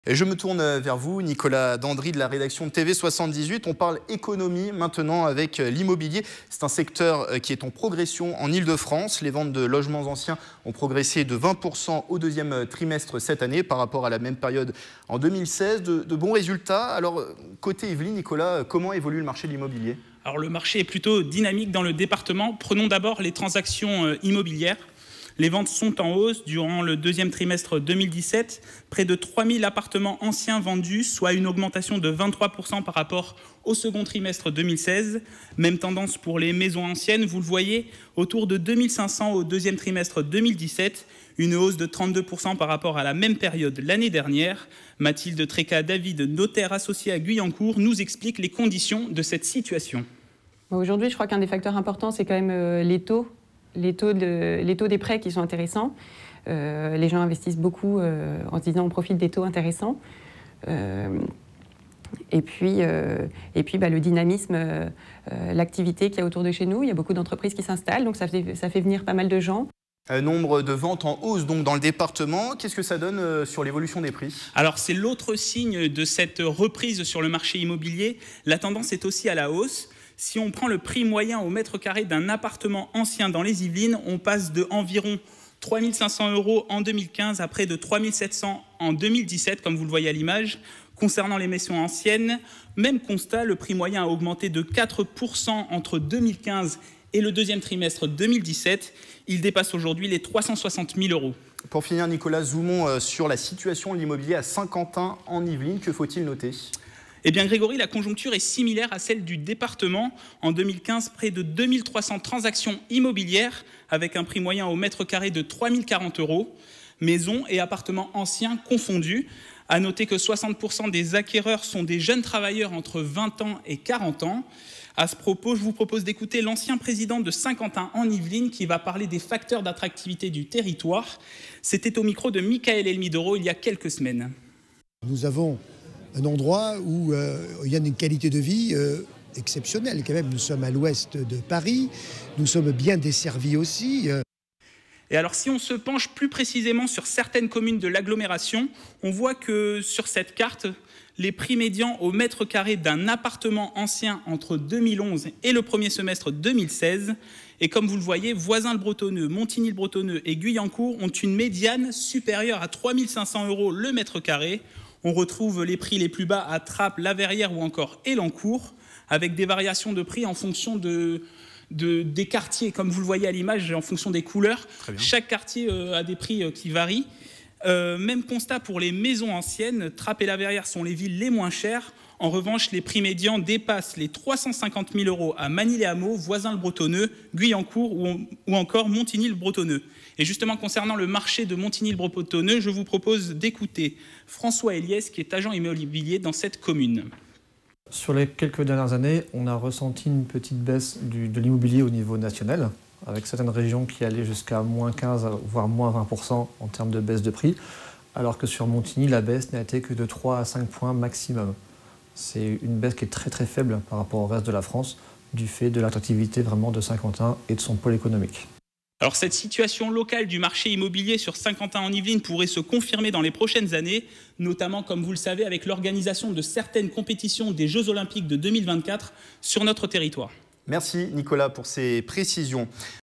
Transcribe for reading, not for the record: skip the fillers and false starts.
Et je me tourne vers vous, Nicolas Dandry de la rédaction de TV78. On parle économie maintenant avec l'immobilier. C'est un secteur qui est en progression en Île-de-France. Les ventes de logements anciens ont progressé de 20% au deuxième trimestre cette année par rapport à la même période en 2016. De bons résultats. Alors, côté Yvelines, Nicolas, comment évolue le marché de l'immobilier ? Alors, le marché est plutôt dynamique dans le département. Prenons d'abord les transactions immobilières. Les ventes sont en hausse durant le deuxième trimestre 2017. Près de 3000 appartements anciens vendus, soit une augmentation de 23% par rapport au second trimestre 2016. Même tendance pour les maisons anciennes, vous le voyez, autour de 2500 au deuxième trimestre 2017. Une hausse de 32% par rapport à la même période l'année dernière. Mathilde Tréca-David, notaire associée à Guyancourt, nous explique les conditions de cette situation. Aujourd'hui, je crois qu'un des facteurs importants, c'est quand même les taux. Les taux des prêts qui sont intéressants. Les gens investissent beaucoup en se disant on profite des taux intéressants. Et puis le dynamisme, l'activité qu'il y a autour de chez nous. Il y a beaucoup d'entreprises qui s'installent, donc ça fait venir pas mal de gens. Nombre de ventes en hausse donc dans le département. Qu'est-ce que ça donne sur l'évolution des prix ? Alors c'est l'autre signe de cette reprise sur le marché immobilier. La tendance est aussi à la hausse. Si on prend le prix moyen au mètre carré d'un appartement ancien dans les Yvelines, on passe de environ 3 500 € en 2015 à près de 3 700 en 2017, comme vous le voyez à l'image. Concernant les maisons anciennes, même constat, le prix moyen a augmenté de 4% entre 2015 et le deuxième trimestre 2017. Il dépasse aujourd'hui les 360 000 €. Pour finir, Nicolas, zoomons sur la situation de l'immobilier à Saint-Quentin en Yvelines. Que faut-il noter ? Eh bien, Grégory, la conjoncture est similaire à celle du département. En 2015, près de 2300 transactions immobilières avec un prix moyen au mètre carré de 3 040 €, maisons et appartements anciens confondus. À noter que 60% des acquéreurs sont des jeunes travailleurs entre 20 ans et 40 ans. À ce propos, je vous propose d'écouter l'ancien président de Saint-Quentin en Yvelines qui va parler des facteurs d'attractivité du territoire. C'était au micro de Michael Elmidoro il y a quelques semaines. Nous avons un endroit où il y a une qualité de vie exceptionnelle quand même. Nous sommes à l'ouest de Paris, nous sommes bien desservis aussi. Et alors si on se penche plus précisément sur certaines communes de l'agglomération, on voit que sur cette carte, les prix médians au mètre carré d'un appartement ancien entre 2011 et le premier semestre 2016, et comme vous le voyez, Voisins-le-Bretonneux, Montigny-le-Bretonneux et Guyancourt ont une médiane supérieure à 3 500 € le mètre carré. On retrouve les prix les plus bas à Trappes, La Verrière ou encore Elancourt, avec des variations de prix en fonction des quartiers, comme vous le voyez à l'image, en fonction des couleurs. Chaque quartier a des prix qui varient. Même constat pour les maisons anciennes. Trappes et La Verrière sont les villes les moins chères. En revanche, les prix médians dépassent les 350 000 € à Manille-les-Hameaux, Voisins-le-Bretonneux, Guyancourt ou encore Montigny-le-Bretonneux. Et justement, concernant le marché de Montigny-le-Bretonneux, je vous propose d'écouter François Eliès, qui est agent immobilier dans cette commune. Sur les quelques dernières années, on a ressenti une petite baisse de l'immobilier au niveau national, avec certaines régions qui allaient jusqu'à moins 15, voire moins 20% en termes de baisse de prix, alors que sur Montigny, la baisse n'a été que de 3 à 5 points maximum. C'est une baisse qui est très très faible par rapport au reste de la France, du fait de l'attractivité vraiment de Saint-Quentin et de son pôle économique. Alors cette situation locale du marché immobilier sur Saint-Quentin en Yvelines pourrait se confirmer dans les prochaines années, notamment, comme vous le savez, avec l'organisation de certaines compétitions des Jeux Olympiques de 2024 sur notre territoire. Merci Nicolas pour ces précisions.